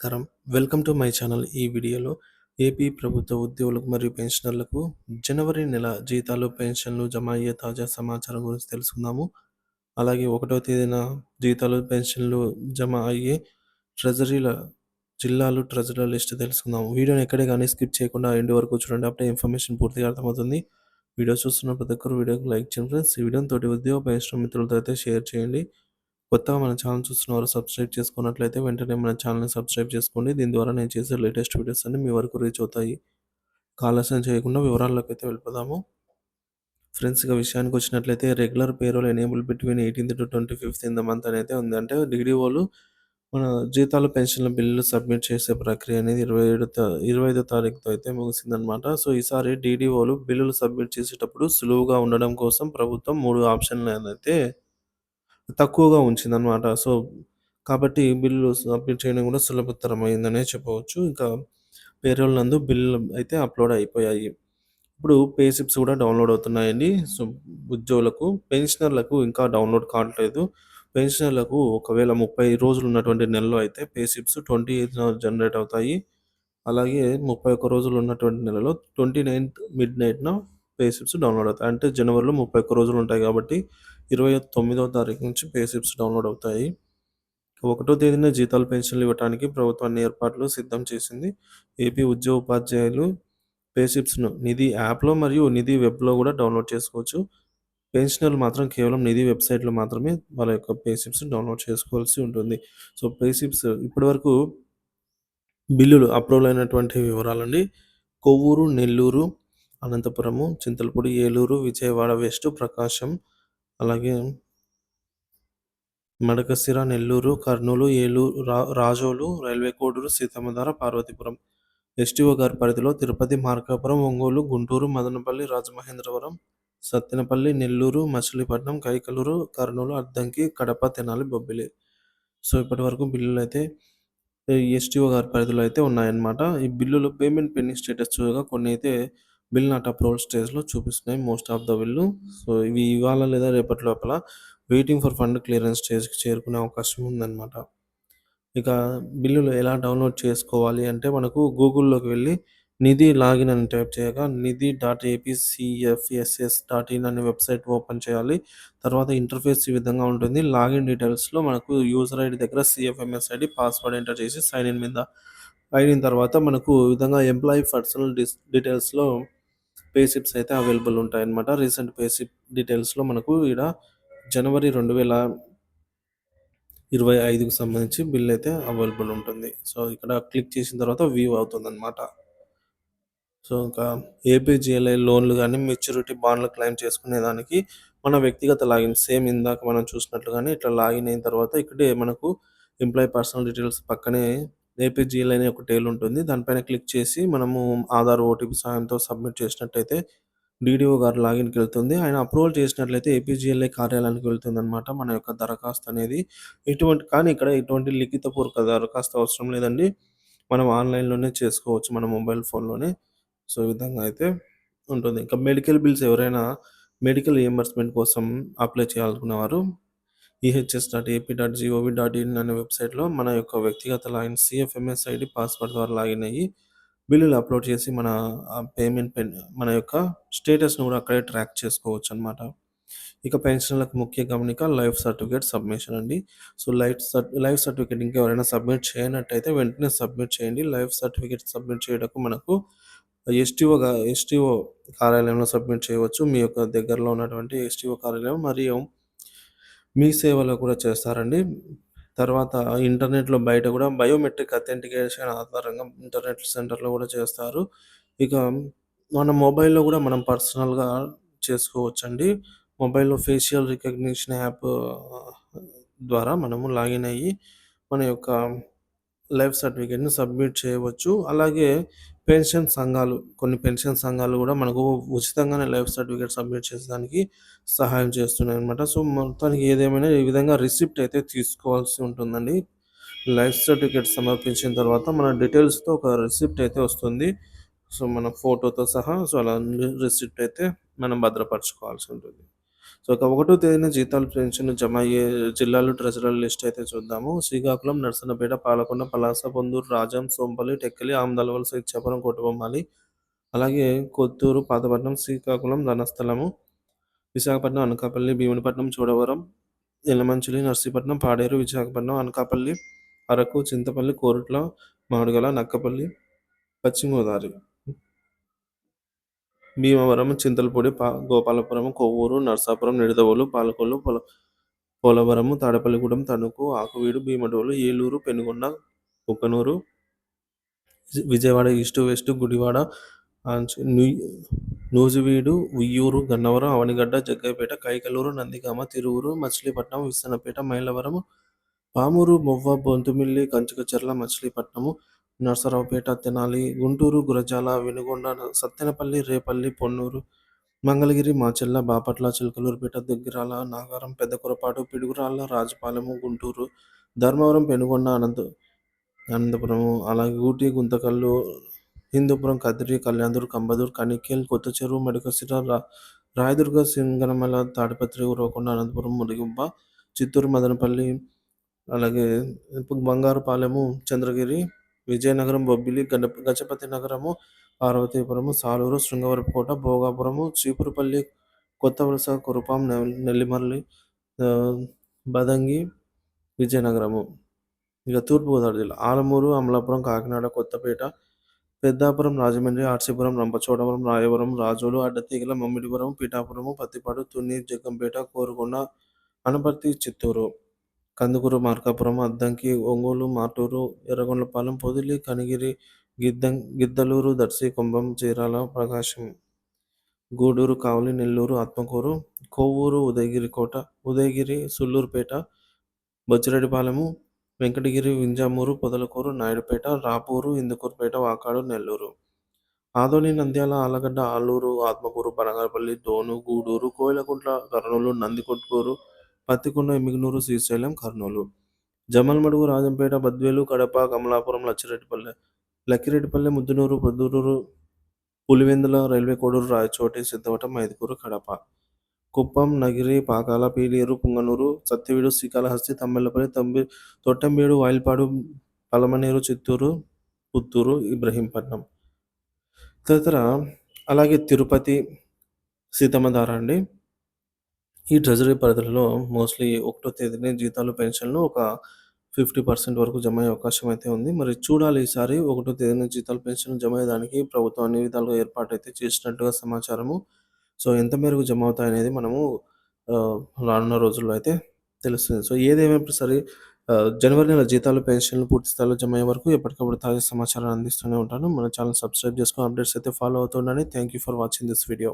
నమస్కారం. Welcome to my channel. ఈ వీడియోలో ఏపీ ప్రభుత్వ ఉద్యోగులకు మరియు పెన్షనర్లకు జనవరి నెల జీతాలు, పెన్షన్లు జమ అయ్యే తాజా సమాచారం గురించి తెలుసుకుందాము. అలాగే 1వ తేదీన జీతాలు, పెన్షన్లు జమ అయ్యే ట్రెజరీల ట్రెజరీల లిస్ట్ తెలుసుకుందాము. వీడియోని ఎక్కడే గానీ స్కిప్ చేయకుండా ఎండ్ వరకు చూడండి. అప్పుడే ఇన్ఫర్మేషన్ పూర్తిగా అర్థమవుతుంది. వీడియో చూస్తున్న ప్రతి ఒక్కరు వీడియోకి లైక్ చేయండి ఫ్రెండ్స్. ఈ వీడియోని తోటి ఉద్యోగ పెన్షన్ మిత్రులతో అయితే షేర్ చేయండి. కొత్తగా మన ఛానల్ చూస్తున్నవారు సబ్స్క్రైబ్ చేసుకున్నట్లయితే వెంటనే మన ఛానల్‌ని సబ్స్క్రైబ్ చేసుకోండి. దీని ద్వారా నేను చేసే లేటెస్ట్ వీడియోస్ అన్నీ మీ వరకు రీచ్ అవుతాయి. ఆలస్యం చేయకుండా వివరాల్లోకైతే వెళ్ళిపోదాము. ఫ్రెండ్స్ ఇక విషయానికొచ్చినట్లయితే రెగ్యులర్ పేరోల్ ఎనేబుల్ బిట్వీన్ 18థ్-25థ్ ఇన్ ద మంత్ అనైతే ఉంది. అంటే డీడీఓలు మన జీతాలు, పెన్షన్ల బిల్లులు సబ్మిట్ చేసే ప్రక్రియ అనేది 25థ్ తారీఖుతో అయితే ముగిసిందనమాట. సో, ఈసారి డీడీఓలు బిల్లులు సబ్మిట్ చేసేటప్పుడు సులువుగా ఉండడం కోసం ప్రభుత్వం 3 ఆప్షన్‌లనైతే తక్కువగా ఉంచిందనమాట. సో, కాబట్టి బిల్లులు సబ్మిట్ చేయడం కూడా సులభతరమైందనే చెప్పవచ్చు. ఇంకా పేరోల్ నందు బిల్లులు అయితే అప్‌లోడ్ అయిపోయాయి. ఇప్పుడు పే స్లిప్స్ కూడా డౌన్‌లోడ్ అవుతున్నాయండి. సో, ఉద్యోగులకు, పెన్షనర్లకు ఇంకా డౌన్‌లోడ్ కావట్లేదు. పెన్షనర్లకు ఒకవేళ 30 రోజులు ఉన్నటువంటి నెలలో అయితే పే స్లిప్స్ 28న జనరేట్ అవుతాయి. అలాగే 31 రోజులు ఉన్నటువంటి నెలలో 29థ్ మిడ్ నైట్‌న పే స్లిప్స్ డౌన్‌లోడ్ అవుతాయి. అంటే జనవరిలో 31 రోజులు ఉంటాయి కాబట్టి 29వ తారీఖు నుంచి పే స్లిప్స్ డౌన్‌లోడ్ అవుతాయి. 1వ తేదీన జీతాలు, పెన్షన్లు ఇవ్వడానికి ప్రభుత్వం అన్ని ఏర్పాట్లు సిద్ధం చేసింది. ఏపీ ఉద్యోగ ఉపాధ్యాయులు పే స్లిప్స్‌ను నిధి యాప్‌లో మరియు నిధి వెబ్‌లో కూడా డౌన్‌లోడ్ చేసుకోవచ్చు. పెన్షనర్లు మాత్రం కేవలం నిధి వెబ్‌సైట్‌లో మాత్రమే వాళ్ళ యొక్క పే స్లిప్స్ డౌన్‌లోడ్ చేసుకోవాల్సి ఉంటుంది. సో, పే స్లిప్స్ ఇప్పటివరకు బిల్లులు అప్రూవల్ అయినటువంటి వివరాలండి. కొవ్వూరు, నెల్లూరు, అనంతపురము, చింతలపూడి, ఏలూరు, విజయవాడ వెస్ట్, ప్రకాశం, అలాగే మడకశిర, నెల్లూరు, కర్నూలు, రాజోలు, రైల్వే కోడూరు, సీతమ్మధార, పార్వతీపురం. ఎస్టీఓ గారి పరిధిలో తిరుపతి, మార్కాపురం, ఒంగోలు, గుంటూరు, మదనపల్లి, రాజమహేంద్రవరం, సత్తెనపల్లి, నెల్లూరు, మచిలీపట్నం, కైకలూరు, కర్నూలు, అద్దంకి, కడప, తెనాలి, బొబ్బిలి. సో, ఇప్పటివరకు బిల్లులైతే ఎస్టీఓ గారి పరిధిలో అయితే ఉన్నాయన్నమాట. ఈ బిల్లులు పేమెంట్ పెండింగ్ స్టేటస్ చూడగా కొన్ని అయితే బిల్ నాట్ అప్రూవల్ స్టేజ్‌లో చూపిస్తున్నాయి most of the bill. So, ఇవి ఇవాళ లేదా రేపటి లోపల వెయిటింగ్ ఫర్ ఫండ్ క్లియరెన్స్ స్టేజ్‌కి చేరుకునే అవకాశం ఉందన్నమాట. ఇక బిల్లులు ఎలా డౌన్‌లోడ్ చేసుకోవాలి అంటే మనకు గూగుల్‌లోకి వెళ్ళి నిధి లాగిన్ అని టైప్ చేయగా నిధి.ఏపీసీఎఫ్ఎస్ఎస్.ఇన్ అనే వెబ్‌సైట్ ఓపెన్ చేయాలి. తర్వాత ఇంటర్ఫేస్ ఈ విధంగా ఉంటుంది. లాగిన్ డీటెయిల్స్‌లో మనకు యూజర్ ఐడీ దగ్గర సీఎఫ్ఎంఎస్ ఐడీ, పాస్వర్డ్ ఎంటర్ చేసి సైన్ ఇన్ మీద అయిన తర్వాత మనకు ఈ విధంగా ఎంప్లాయీ పర్సనల్ డీటెయిల్స్‌లో పే స్లిప్స్ అయితే అవైలబుల్ ఉంటాయన్నమాట. రీసెంట్ పే స్లిప్ డీటెయిల్స్‌లో మనకు ఈడ జనవరి 2025కి సంబంధించి బిల్ అయితే అవైలబుల్ ఉంటుంది. సో, ఇక్కడ క్లిక్ చేసిన తర్వాత వ్యూ అవుతుందన్నమాట. సో, ఇంకా ఏపీజీఎల్ఐ లోన్‌లు గాని, మెచ్యూరిటీ బాండ్‌లు క్లెయిమ్ చేసుకునేదానికి మన వ్యక్తిగత లాగిన్ సేమ్ ఇందాక మనం చూసినట్లుగానే ఇట్లా లాగిన్ అయిన తర్వాత ఇక్కడే మనకు ఎంప్లాయీ పర్సనల్ డీటెయిల్స్ పక్కనే ఏపీజీఎల్ఐ అనే ఒక టేల్ ఉంటుంది. దానిపైన క్లిక్ చేసి మనము ఆధార్, ఓటీపీ సహాయంతో సబ్మిట్ చేసినట్టయితే డీడీఓ గారి లాగిన్‌కెళ్తుంది. ఆయన అప్రూవల్ చేసినట్లయితే ఏపీజీఎల్ఐ కార్యాలయానికి వెళ్తుందనమాట మన యొక్క దరఖాస్తు అనేది. కానీ ఇక్కడ ఎటువంటి లిఖితపూర్వక దరఖాస్తు అవసరం లేదండి. మనం ఆన్‌లైన్‌లోనే చేసుకోవచ్చు మన మొబైల్ ఫోన్‌లోనే. సో, ఈ విధంగా అయితే ఉంటుంది. ఇంకా మెడికల్ బిల్స్ ఎవరైనా మెడికల్ రియంబర్స్‌మెంట్ కోసం అప్లై చేయాలనుకునేవారు ehs.ap.gov.in అనే వెబ్‌సైట్‌లో మన యొక్క వ్యక్తిగత లాగిన్ సీఎఫ్ఎంఎస్ ఐడీ, పాస్వర్డ్ ద్వారా లాగిన్ అయ్యి బిల్లులు అప్‌లోడ్ చేసి మన యొక్క స్టేటస్‌ను కూడా అక్కడే ట్రాక్ చేసుకోవచ్చనమాట. ఇక పెన్షనర్లకు ముఖ్య గమనిక లైఫ్ సర్టిఫికేట్ సబ్మిషన్ అండి. సో, లైఫ్ సర్టిఫికేట్ ఇంకా ఎవరైనా సబ్మిట్ చేయనట్టయితే వెంటనే సబ్మిట్ చేయండి. లైఫ్ సర్టిఫికేట్ సబ్మిట్ చేయడానికి మనకు ఎస్టీఓ కార్యాలయంలో సబ్మిట్ చేయవచ్చు. మీ యొక్క దగ్గరలో ఉన్నటువంటి ఎస్టీఓ కార్యాలయం మరియు మీ సేవలో కూడా చేస్తారండి. తర్వాత ఇంటర్నెట్‌లో బయట కూడా బయోమెట్రిక్ అథెంటికేషన్ ఆధారంగా ఇంటర్నెట్ సెంటర్‌లో కూడా చేస్తారు. ఇక మన మొబైల్‌లో కూడా మనం పర్సనల్‌గా చేసుకోవచ్చండి. మొబైల్‌లో ఫేషియల్ రికగ్నిషన్ యాప్ ద్వారా మనము లాగిన్ అయ్యి మన యొక్క లైఫ్ సర్టిఫికేట్‌ని సబ్మిట్ చేయవచ్చు. అలాగే కొన్ని పెన్షన్ సంఘాలు గూడా మనకు ఉచితంగానే లైఫ్ సర్టిఫికేట్ సబ్మిట్ చేసేదానికి సహాయం చేస్తున్నాయన్నమాట. సో, మొత్తానికి ఏదేమైనా ఈ విధంగా రిసిప్ట్ అయితే తీసుకోవాల్సి ఉంటుందండి. లైఫ్ సర్టిఫికేట్ సమర్పించిన తర్వాత మన డీటెయిల్స్‌తో ఒక రిసిప్ట్ అయితే వస్తుంది. సో, మన ఫోటోతో సహా సో, అలా రిసిప్ట్ అయితే మనం భద్రపరచుకోవాల్సి ఉంటుంది. సో, ఇక ఒకటో తేదీన జీతాలు, పెన్షన్లు జమ అయ్యే జిల్లాలు, ట్రెజరర్ లిస్ట్ అయితే చూద్దాము. శ్రీకాకుళం, నరసన్నపేట, పాలకొండ, పలాస, పొందూరు, రాజాం, సోంపల్లి, టెక్కలి, ఆమదాలవలస, ఇచ్చాపురం, కోటబొమ్మాలి, అలాగే కొత్తూరు, పాతపట్నం, శ్రీకాకుళం, రణస్థలము, విశాఖపట్నం, అనకాపల్లి, భీమునిపట్నం, చోడవరం, యలమంచిలి, నర్సీపట్నం, పాడేరు, విశాఖపట్నం, అనకాపల్లి, అరకు, చింతపల్లి, కోరుట్ల, మాడుగల, నక్కపల్లి, పశ్చిమ గోదావరి, భీమవరం, చింతలపూడి, గోపాలపురం, కొవ్వూరు, నర్సాపురం, నిడదవోలు, పాలకొల్లు, పోలవరము, తాడేపల్లిగూడెం, తణుకు, ఆకువీడు, భీమడోలు, ఏలూరు, పెనుగొండ, కుక్కనూరు, విజయవాడ ఈస్ట్, వెస్ట్, గుడివాడ, నూజివీడు, ఉయ్యూరు, గన్నవరం, అవనిగడ్డ, జగ్గైపేట, కైకలూరు, నందిగామ, తిరువురు, మచిలీపట్నం, విస్సన్నపేట, మైలవరం, పామూరు, మొవ్వ, బొంతుమిల్లి, కంచుకచర్ల, మచిలీపట్నము, నరసరావుపేట, తెనాలి, గుంటూరు, గురజాల, వెనుగొండ, సత్తెనపల్లి, రేపల్లి, పొన్నూరు, మంగళగిరి, మాచెల్ల, బాపట్ల, చిలకలూరుపేట, దుగ్గిరాల, నాగారం, పెద్దకురపాటు, పిడుగురాళ్ళ, రాజపాలెము, గుంటూరు, ధర్మవరం, పెనుగొండ, అనంతపురము, అలాగే ఊటీ, గుంతకల్లు, హిందూపురం, కదిరి, కళ్యాణదుర్గ్, కంబదూర్, కనికేల్, కొత్త చెరువు, మడికసిర, రాయదుర్గ, సింగనమల, తాడిపత్రి, ఉరవకొండ, అనంతపురం, ముడిగుంప, చిత్తూరు, మదనపల్లి, అలాగే బంగారుపాలెము, చంద్రగిరి, విజయనగరం, బొబ్బిలి, గజపతి నగరము, పార్వతీపురము, సాలూరు, శృంగవరపుకోట, భోగాపురము, చీపురుపల్లి, కొత్తవలస, కురుపాం, నెల్లిమర్లి, బదంగి, విజయనగరము. ఇక తూర్పుగోదావరి జిల్లా ఆలమూరు, అమలాపురం, కాకినాడ, కొత్తపేట, పెద్దాపురం, రాజమండ్రి, ఆర్సీపురం, రంపచోడవరం, రాయవరం, రాజోలు, అడ్డతీగల, మమ్మిడివరం, పిఠాపురము, పత్తిపాడు, తుని, జగ్గంపేట, కోరుకొండ, అనపర్తి, చిత్తూరు, కందుకూరు, మార్కాపురం, అద్దంకి, ఒంగోలు, మార్టూరు, ఎర్రగొండపాలెం, పొదిలి, కనిగిరి, గిద్దలూరు, దర్శి, కుంభం, చీరాల, ప్రకాశం, గూడూరు, కావలి, నెల్లూరు, ఆత్మకూరు, కొవ్వూరు, ఉదయగిరి, సుల్లూరుపేట, బొచ్చిరెడ్డిపాలెము, వెంకటగిరి, వింజమూరు, పొదలకూరు, నాయుడుపేట, రాపూరు, ఇందుకూరుపేట, వాకాడు, నెల్లూరు, ఆదోని, నంద్యాల, ఆలగడ్డ, ఆలూరు, ఆత్మకూరు, బనగానపల్లి, డోను, గూడూరు, కోయిలకుంట్ల, కర్నూలు, నందికొట్కూరు, పత్తికొండ, ఎమ్మిగనూరు, శ్రీశైలం, కర్నూలు, జమ్మలమడుగు, రాజంపేట, బద్వేలు, కడప, కమలాపురం, లక్కిరెడ్డిపల్లె, ముద్దునూరు, పొద్దుటూరు, పులివెందుల, రైల్వే కోడూరు, రాయచోటి, సిద్ధవటం, మైదుకూరు, కడప, కుప్పం, నగిరి, పాకాల, పీలేరు, పుంగనూరు, సత్యవీడు, శ్రీకాళహస్తి, తమ్మెళ్లపల్లి, తొట్టంబేడు, వాయిల్పాడు, పలమనేరు, చిత్తూరు, పుత్తూరు, ఇబ్రహీంపట్నం తదితర. అలాగే తిరుపతి, సీతమ్మధార అండి. ఈ ట్రెజరీ పరిధిలో మోస్ట్లీ ఒకటో తేదీనే జీతాలు, పెన్షన్లు ఒక 50% వరకు జమ అయ్యే అవకాశం అయితే ఉంది. మరి చూడాలి ఈసారి ఒకటో తేదీన జీతాలు, పెన్షన్లు జమ అయ్యేదానికి ప్రభుత్వం అన్ని విధాలుగా ఏర్పాటైతే చేసినట్టుగా సమాచారము. సో ఎంత మేరకు జమ అవుతాయనేది మనము రానున్న రోజుల్లో అయితే తెలుస్తుంది. సో ఏదేమైనా సరే జనవరి నెల జీతాలు, పెన్షన్లు పూర్తి స్థాయిలో జమ అయ్యే వరకు ఎప్పటికప్పుడు తాజా సమాచారాన్ని అందిస్తూనే ఉంటాను. మన ఛానల్ సబ్స్క్రైబ్ చేసుకొని అప్డేట్స్ అయితే ఫాలో అవుతూ ఉండండి. Thank you for watching this video.